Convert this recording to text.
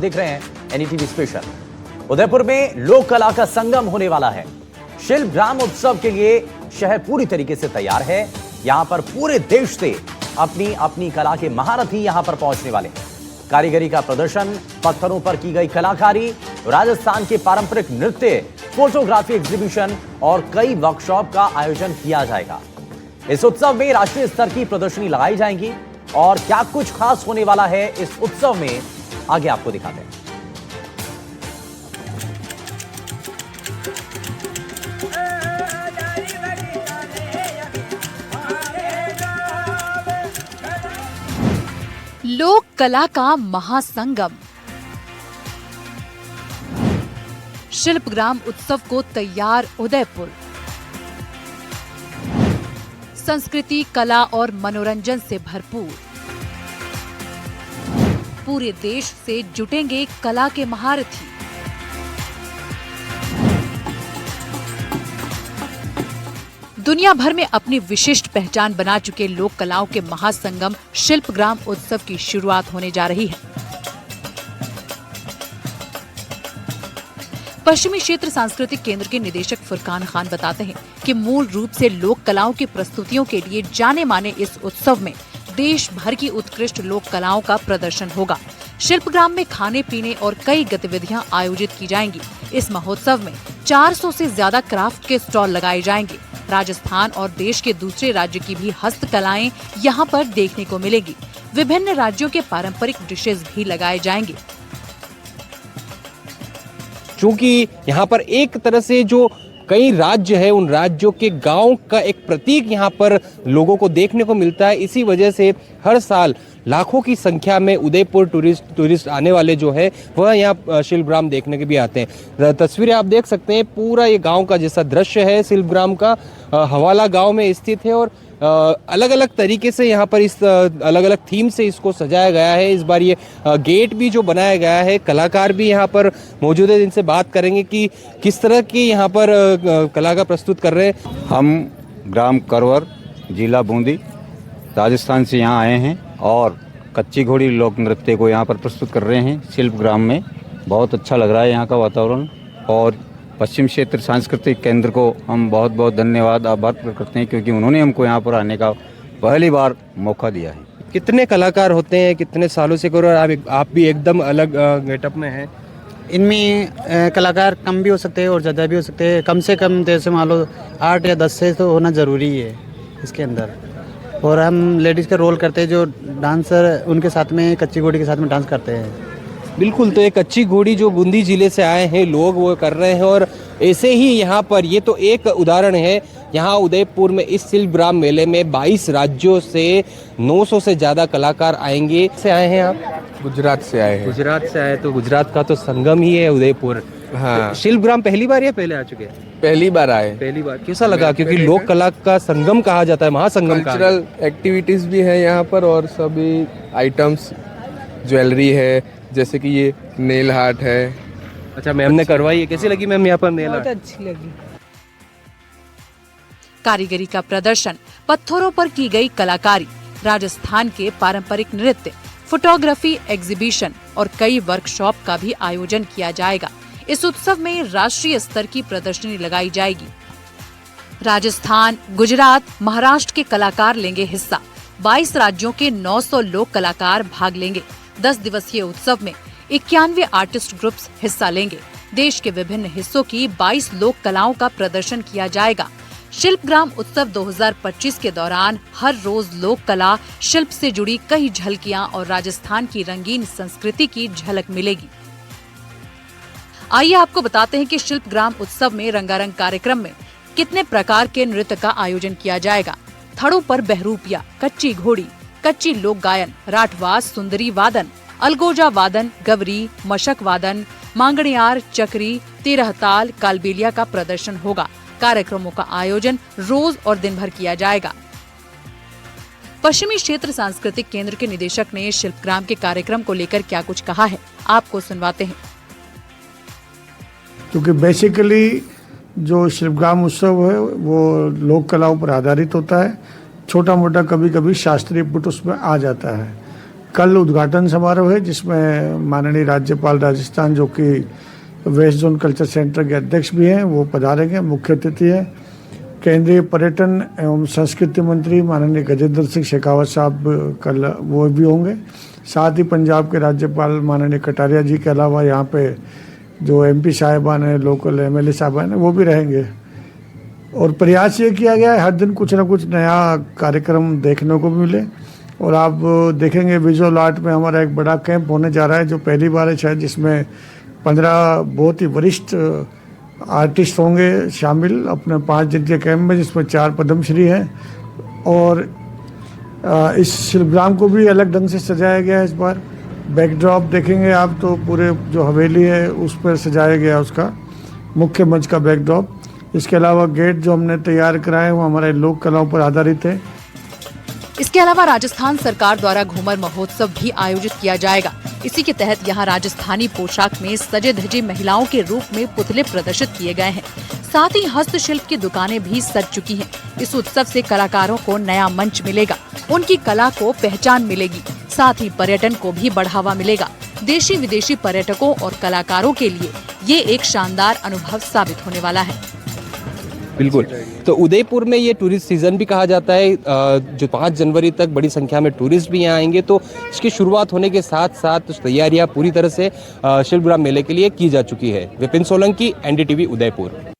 देख रहे हैं एनडीटीवी स्पेशल। उदयपुर में लोक कला का संगम होने वाला है। शिल्प ग्राम उत्सव के लिए शहर पूरी तरीके से तैयार है। यहां पर पूरे देश से अपनी अपनी कला के महारथी यहां पर पहुंचने वाले हैं। कारीगरी का प्रदर्शन, पत्थरों पर की गई कलाकारी, राजस्थान के पारंपरिक नृत्य, फोटोग्राफी एग्जीबिशन और कई वर्कशॉप का आयोजन किया जाएगा। इस उत्सव में राष्ट्रीय स्तर की प्रदर्शनी लगाई जाएंगी और क्या कुछ खास होने वाला है इस उत्सव में, आगे आपको दिखाते हैं। लोक कला का महासंगम शिल्पग्राम उत्सव को तैयार उदयपुर। संस्कृति, कला और मनोरंजन से भरपूर। पूरे देश से जुटेंगे कला के महारथी। दुनिया भर में अपनी विशिष्ट पहचान बना चुके लोक कलाओं के महासंगम शिल्पग्राम उत्सव की शुरुआत होने जा रही है। पश्चिमी क्षेत्र सांस्कृतिक केंद्र के निदेशक फुरकान खान बताते हैं कि मूल रूप से लोक कलाओं की प्रस्तुतियों के लिए जाने माने इस उत्सव में देश भर की उत्कृष्ट लोक कलाओं का प्रदर्शन होगा। शिल्पग्राम में खाने पीने और कई गतिविधियां आयोजित की जाएंगी। इस महोत्सव में 400 से ज्यादा क्राफ्ट के स्टॉल लगाए जाएंगे। राजस्थान और देश के दूसरे राज्य की भी हस्तकलाएं यहां पर देखने को मिलेगी। विभिन्न राज्यों के पारंपरिक डिशेज भी लगाए जाएंगे। चूंकि यहाँ पर एक तरह से जो कई राज्य है, उन राज्यों के गांव का एक प्रतीक यहाँ पर लोगों को देखने को मिलता है। इसी वजह से हर साल लाखों की संख्या में उदयपुर टूरिस्ट आने वाले जो है वह यहाँ शिल्पग्राम देखने के भी आते हैं। तस्वीरें आप देख सकते हैं, पूरा ये गांव का जैसा दृश्य है शिल्पग्राम का, हवाला गांव में स्थित है और अलग अलग तरीके से यहाँ पर इस अलग अलग थीम से इसको सजाया गया है। इस बार ये गेट भी जो बनाया गया है, कलाकार भी यहाँ पर मौजूद है, जिनसे बात करेंगे कि किस तरह की यहाँ पर कला का प्रस्तुत कर रहे हैं। हम ग्राम करवर, जिला बूंदी, राजस्थान से यहाँ आए हैं और कच्ची घोड़ी लोक नृत्य को यहाँ पर प्रस्तुत कर रहे हैं शिल्पग्राम में। बहुत अच्छा लग रहा है यहाँ का वातावरण और पश्चिम क्षेत्र सांस्कृतिक केंद्र को हम बहुत बहुत धन्यवाद, आभार प्रकट करते हैं क्योंकि उन्होंने हमको यहाँ पर आने का पहली बार मौका दिया है। कितने कलाकार होते हैं, कितने सालों से करो, आप भी एकदम अलग गेटअप में हैं। इनमें कलाकार कम भी हो सकते हैं और ज़्यादा भी हो सकते हैं। कम से कम जैसे मान लो 8 या 10 से तो होना ज़रूरी है इसके अंदर। और हम लेडीज़ का रोल करते हैं, जो डांसर उनके साथ में कच्ची घोड़ी के साथ में डांस करते हैं। बिल्कुल, तो एक कच्ची घोड़ी जो बूंदी जिले से आए हैं लोग वो कर रहे हैं और ऐसे ही यहाँ पर ये तो एक उदाहरण है। यहाँ उदयपुर में इस शिल्पग्राम मेले में 22 राज्यों से 900 से ज़्यादा कलाकार आएंगे। से आए हैं आप? गुजरात से आए हैं। गुजरात से आए, तो गुजरात का तो संगम ही है उदयपुर। हाँ, शिल्पग्राम पहली बार या पहले आ चुके हैं? पहली बार आए। पहली बार। कैसा लगा? क्योंकि लोक कला का संगम कहा जाता है, महासंगम। कल्चरल एक्टिविटीज भी है यहाँ पर और सभी आइटम्स, ज्वेलरी है, जैसे कि ये नेल आर्ट है। अच्छा, मैम ने करवाई है, कैसी लगी मैम यहाँ पर नेल आर्ट? बहुत अच्छी लगी। कारीगरी का प्रदर्शन, पत्थरों पर की गई कलाकारी, राजस्थान के पारंपरिक नृत्य, फोटोग्राफी एग्जीबिशन और कई वर्कशॉप का भी आयोजन किया जाएगा। इस उत्सव में राष्ट्रीय स्तर की प्रदर्शनी लगाई जाएगी। राजस्थान, गुजरात, महाराष्ट्र के कलाकार लेंगे हिस्सा। 22 राज्यों के 900 लोक कलाकार भाग लेंगे। 10 दिवसीय उत्सव में 91 आर्टिस्ट ग्रुप्स हिस्सा लेंगे। देश के विभिन्न हिस्सों की 22 लोक कलाओं का प्रदर्शन किया जाएगा। शिल्पग्राम उत्सव 2025 के दौरान हर रोज लोक कला, शिल्प से जुड़ी कई झलकियां और राजस्थान की रंगीन संस्कृति की झलक मिलेगी। आइए आपको बताते हैं कि शिल्पग्राम उत्सव में रंगारंग कार्यक्रम में कितने प्रकार के नृत्य का आयोजन किया जाएगा। थड़ों पर बहरूपिया, कच्ची घोड़ी, कच्ची लोक गायन, राठवास, सुंदरी वादन, अलगोजा वादन, गवरी, मशक वादन, मांगड़ियार, चक्री, 13 ताल, कालबेलिया का प्रदर्शन होगा। कार्यक्रमों का आयोजन रोज और दिन भर किया जाएगा। पश्चिमी क्षेत्र सांस्कृतिक केंद्र के निदेशक ने शिल्पग्राम के कार्यक्रम को लेकर क्या कुछ कहा है, आपको सुनवाते हैं। क्योंकि बेसिकली जो शिल्पग्राम उत्सव है वो लोक कलाओं पर आधारित होता है। छोटा मोटा कभी कभी शास्त्रीय पुट उसमें आ जाता है, कल उद्घाटन समारोह है जिसमें माननीय राज्यपाल राजस्थान, जो कि वेस्ट जोन कल्चर सेंटर के अध्यक्ष भी हैं, वो पधारेंगे। मुख्य अतिथि है केंद्रीय पर्यटन एवं संस्कृति मंत्री माननीय गजेंद्र सिंह शेखावत साहब, कल वो भी होंगे। साथ ही पंजाब के राज्यपाल माननीय कटारिया जी के अलावा यहाँ पे जो MP साहिबान हैं, लोकल MLA साहिबान हैं, वो भी रहेंगे। और प्रयास ये किया गया है हर दिन कुछ ना कुछ नया कार्यक्रम देखने को मिले। और आप देखेंगे विजुअल आर्ट में हमारा एक बड़ा कैंप होने जा रहा है, जो पहली बार है शायद, जिसमें 15 बहुत ही वरिष्ठ आर्टिस्ट होंगे शामिल अपने 5 दिन के कैंप में, जिसमें 4 पद्मश्री हैं। और इस शिल्पग्राम को भी अलग ढंग से सजाया गया है इस बार। बैकड्रॉप देखेंगे आप तो पूरे जो हवेली है उस पर सजाया गया उसका मुख्य मंच का बैकड्रॉप। इसके अलावा गेट जो हमने तैयार कराए वो हमारे लोक कलाओं पर आधारित है। इसके अलावा राजस्थान सरकार द्वारा घूमर महोत्सव भी आयोजित किया जाएगा। इसी के तहत यहाँ राजस्थानी पोशाक में सजे धजे महिलाओं के रूप में पुतले प्रदर्शित किए गए हैं। साथ ही हस्तशिल्प की दुकानें भी सज चुकी हैं। इस उत्सव से कलाकारों को नया मंच मिलेगा, उनकी कला को पहचान मिलेगी, साथ ही पर्यटन को भी बढ़ावा मिलेगा। देशी विदेशी पर्यटकों और कलाकारों के लिए ये एक शानदार अनुभव साबित होने वाला है। बिल्कुल। तो उदयपुर में ये टूरिस्ट सीजन भी कहा जाता है, जो 5 जनवरी तक बड़ी संख्या में टूरिस्ट भी यहाँ आएंगे। तो इसकी शुरुआत होने के साथ साथ तैयारियां पूरी तरह से शिल्पग्राम मेले के लिए की जा चुकी है। विपिन सोलंकी, NDTV उदयपुर।